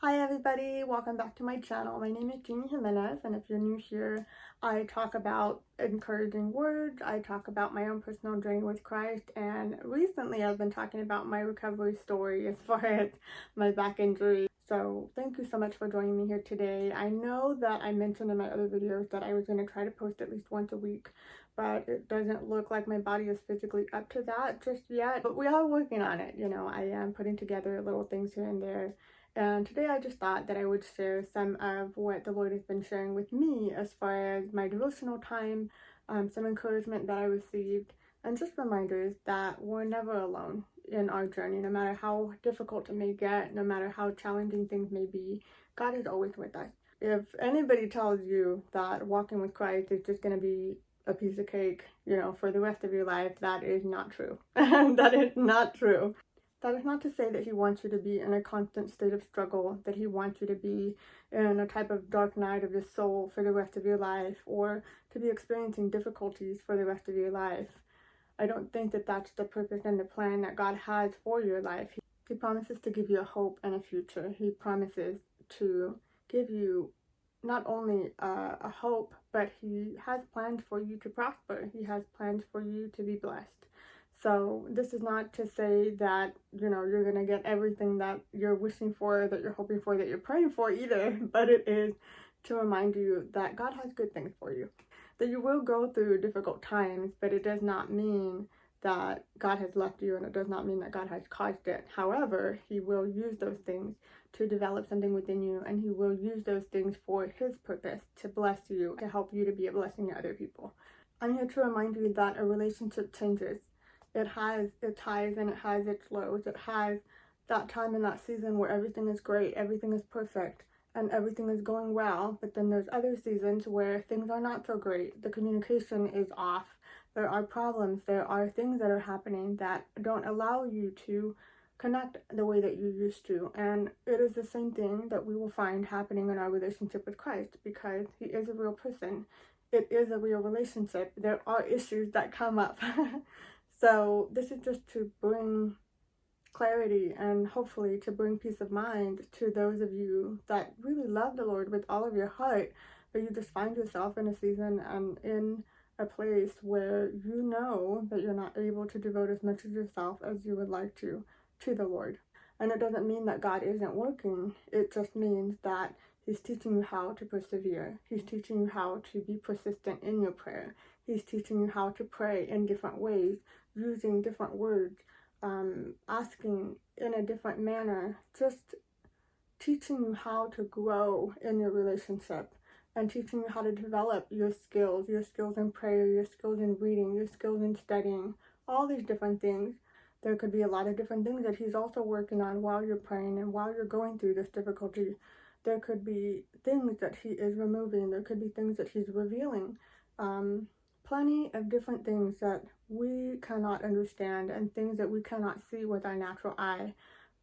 Hi everybody, welcome back to my channel. My name is Jeannie, and if you're new here, I talk about encouraging words, I talk about my own personal journey with Christ, and recently I've been talking about my recovery story as far as my back injury. So thank you so much for joining me here today. I know that I mentioned in my other videos that I was going to try to post at least once a week, but it doesn't look like my body is physically up to that just yet. But we are working on it. I am putting together little things here and there. And today I just thought that I would share some of what the Lord has been sharing with me as far as my devotional time, some encouragement that I received, and just reminders that we're never alone in our journey. No matter how difficult it may get, no matter how challenging things may be, God is always with us. If anybody tells you that walking with Christ is just going to be a piece of cake, for the rest of your life, that is not true. That is not true. That is not to say that he wants you to be in a constant state of struggle, that he wants you to be in a type of dark night of your soul for the rest of your life, or to be experiencing difficulties for the rest of your life. I don't think that that's the purpose and the plan that God has for your life. He promises to give you a hope and a future. He promises to give you not only a hope, but he has plans for you to prosper. He has plans for you to be blessed. So this is not to say that, you're going to get everything that you're wishing for, that you're hoping for, that you're praying for either, but it is to remind you that God has good things for you. That you will go through difficult times, but it does not mean that God has left you, and it does not mean that God has caused it. However, he will use those things to develop something within you, and he will use those things for his purpose, to bless you, to help you to be a blessing to other people. I'm here to remind you that a relationship changes. It has its highs and it has its lows. It has that time in that season where everything is great, everything is perfect, and everything is going well. But then there's other seasons where things are not so great. The communication is off. There are problems. There are things that are happening that don't allow you to connect the way that you used to. And it is the same thing that we will find happening in our relationship with Christ, because he is a real person. It is a real relationship. There are issues that come up. So this is just to bring clarity and hopefully to bring peace of mind to those of you that really love the Lord with all of your heart, but you just find yourself in a season and in a place where you know that you're not able to devote as much of yourself as you would like to the Lord. And it doesn't mean that God isn't working. It just means that he's teaching you how to persevere. He's teaching you how to be persistent in your prayer. He's teaching you how to pray in different ways, using different words, asking in a different manner, just teaching you how to grow in your relationship and teaching you how to develop your skills in prayer, your skills in reading, your skills in studying, all these different things. There could be a lot of different things that he's also working on while you're praying and while you're going through this difficulty. There could be things that he is removing. There could be things that he's revealing. Plenty of different things that we cannot understand and things that we cannot see with our natural eye,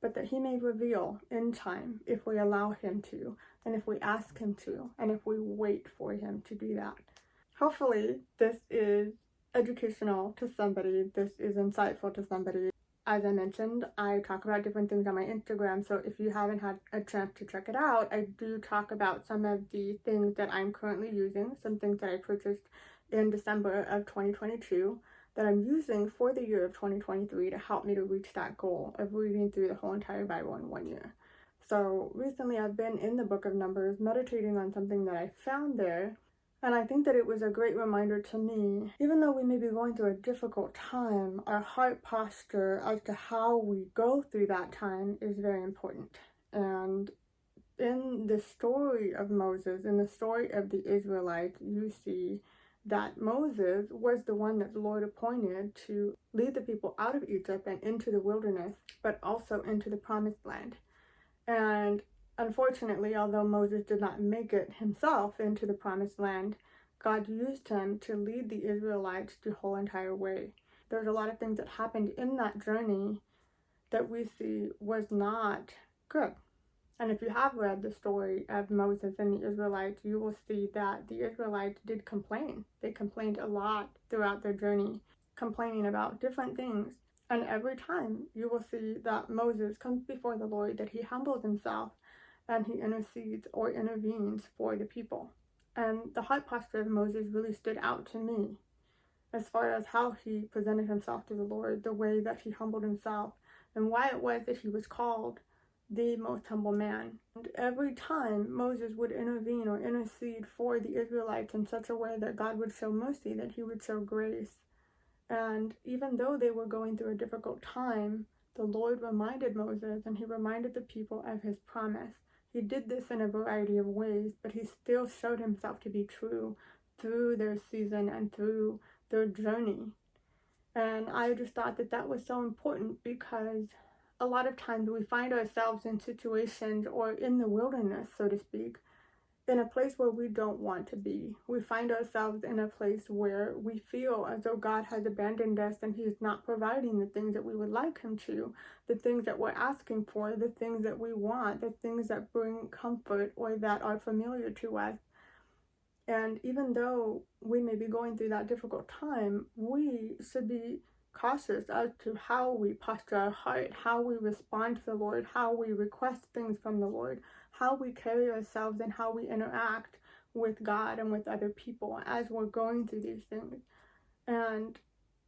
but that he may reveal in time if we allow him to, and if we ask him to, and if we wait for him to do that. Hopefully this is educational to somebody. This is insightful to somebody. As I mentioned, I talk about different things on my Instagram, so if you haven't had a chance to check it out, I do talk about some of the things that I'm currently using, some things that I purchased in December of 2022 that I'm using for the year of 2023 to help me to reach that goal of reading through the whole entire Bible in 1 year. So recently I've been in the book of Numbers meditating on something that I found there, and I think that it was a great reminder to me, even though we may be going through a difficult time, our heart posture as to how we go through that time is very important. And in the story of Moses, in the story of the Israelites, you see that Moses was the one that the Lord appointed to lead the people out of Egypt and into the wilderness, but also into the promised land. And unfortunately, although Moses did not make it himself into the promised land, God used him to lead the Israelites the whole entire way. There's a lot of things that happened in that journey that we see was not good. And if you have read the story of Moses and the Israelites, you will see that the Israelites did complain. They complained a lot throughout their journey, complaining about different things. And every time you will see that Moses comes before the Lord, that he humbles himself and he intercedes or intervenes for the people. And the heart posture of Moses really stood out to me as far as how he presented himself to the Lord, the way that he humbled himself, and why it was that he was called the most humble man. And every time Moses would intervene or intercede for the Israelites in such a way that God would show mercy, that he would show grace. And even though they were going through a difficult time, the Lord reminded Moses and he reminded the people of his promise. He did this in a variety of ways, but he still showed himself to be true through their season and through their journey. And I just thought that that was so important, because a lot of times we find ourselves in situations or in the wilderness, so to speak, in a place where we don't want to be. We find ourselves in a place where we feel as though God has abandoned us and he's not providing the things that we would like him to, the things that we're asking for, the things that we want, the things that bring comfort or that are familiar to us. And even though we may be going through that difficult time, we should be cautious as to how we posture our heart, how we respond to the Lord, how we request things from the Lord, how we carry ourselves, and how we interact with God and with other people as we're going through these things. And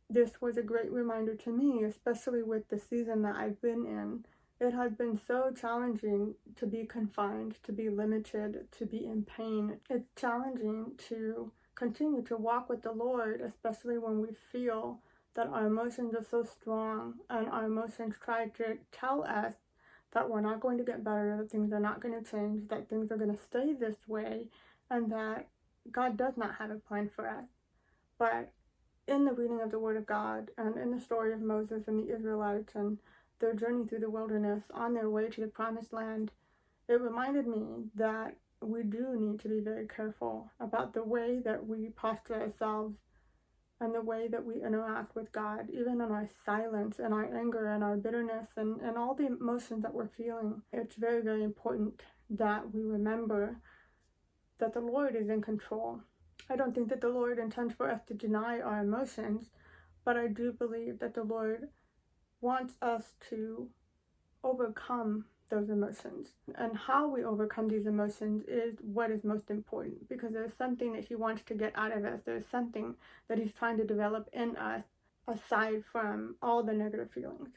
this was a great reminder to me, especially with the season that I've been in. It has been so challenging to be confined, to be limited, to be in pain. It's challenging to continue to walk with the Lord, especially when we feel that our emotions are so strong and our emotions try to tell us that we're not going to get better, that things are not going to change, that things are going to stay this way, and that God does not have a plan for us. But in the reading of the Word of God and in the story of Moses and the Israelites and their journey through the wilderness on their way to the promised land, it reminded me that we do need to be very careful about the way that we posture ourselves and the way that we interact with God, even in our silence and our anger and our bitterness and all the emotions that we're feeling. It's very, very important that we remember that the Lord is in control. I don't think that the Lord intends for us to deny our emotions, but I do believe that the Lord wants us to overcome those emotions. And how we overcome these emotions is what is most important, because there's something that he wants to get out of us. There's something that he's trying to develop in us aside from all the negative feelings.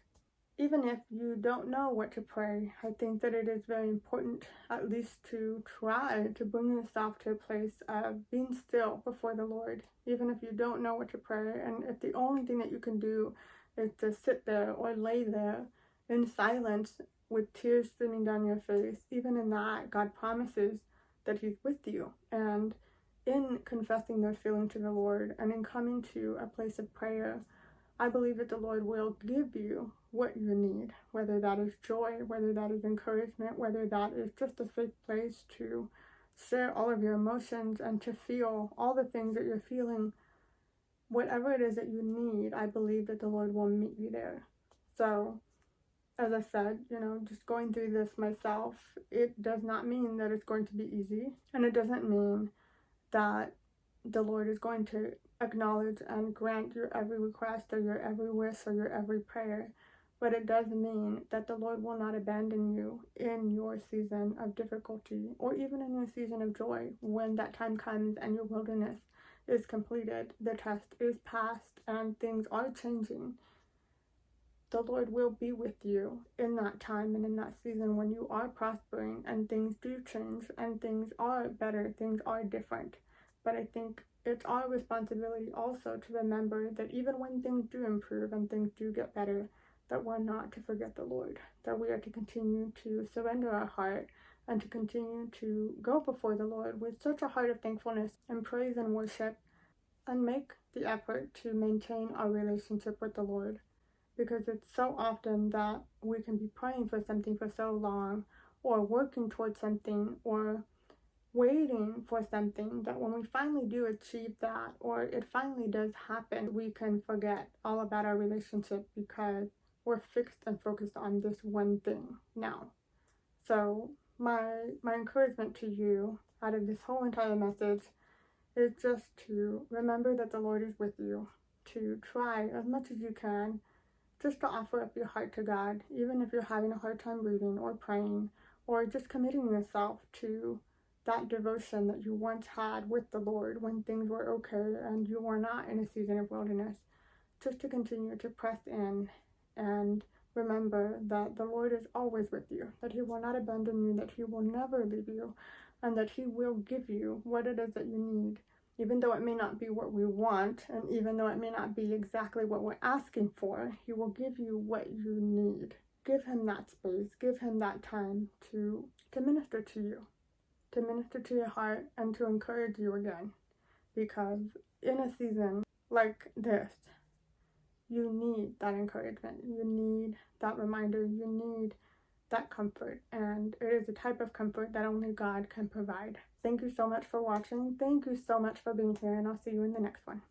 Even if you don't know what to pray, I think that it is very important at least to try to bring yourself to a place of being still before the Lord. Even if you don't know what to pray, and if the only thing that you can do is to sit there or lay there in silence with tears streaming down your face, even in that, God promises that he's with you. And in confessing those feelings to the Lord and in coming to a place of prayer, I believe that the Lord will give you what you need, whether that is joy, whether that is encouragement, whether that is just a safe place to share all of your emotions and to feel all the things that you're feeling. Whatever it is that you need, I believe that the Lord will meet you there. So, as I said, just going through this myself, it does not mean that it's going to be easy, and it doesn't mean that the Lord is going to acknowledge and grant your every request or your every wish or your every prayer, but it does mean that the Lord will not abandon you in your season of difficulty or even in your season of joy. When that time comes and your wilderness is completed, the test is passed, and things are changing, the Lord will be with you in that time and in that season when you are prospering and things do change and things are better, things are different. But I think it's our responsibility also to remember that even when things do improve and things do get better, that we're not to forget the Lord, that we are to continue to surrender our heart and to continue to go before the Lord with such a heart of thankfulness and praise and worship, and make the effort to maintain our relationship with the Lord. Because it's so often that we can be praying for something for so long, or working towards something, or waiting for something, that when we finally do achieve that, or it finally does happen, we can forget all about our relationship because we're fixed and focused on this one thing now. So my encouragement to you out of this whole entire message is just to remember that the Lord is with you, to try as much as you can just to offer up your heart to God, even if you're having a hard time reading or praying or just committing yourself to that devotion that you once had with the Lord when things were okay and you were not in a season of wilderness, just to continue to press in and remember that the Lord is always with you, that He will not abandon you, that He will never leave you, and that He will give you what it is that you need, even though it may not be what we want, and even though it may not be exactly what we're asking for. He will give you what you need. Give Him that space, give Him that time to minister to you, to minister to your heart, and to encourage you again. Because in a season like this, you need that encouragement, you need that reminder, you need that comfort, and it is a type of comfort that only God can provide. Thank you so much for watching. Thank you so much for being here, and I'll see you in the next one.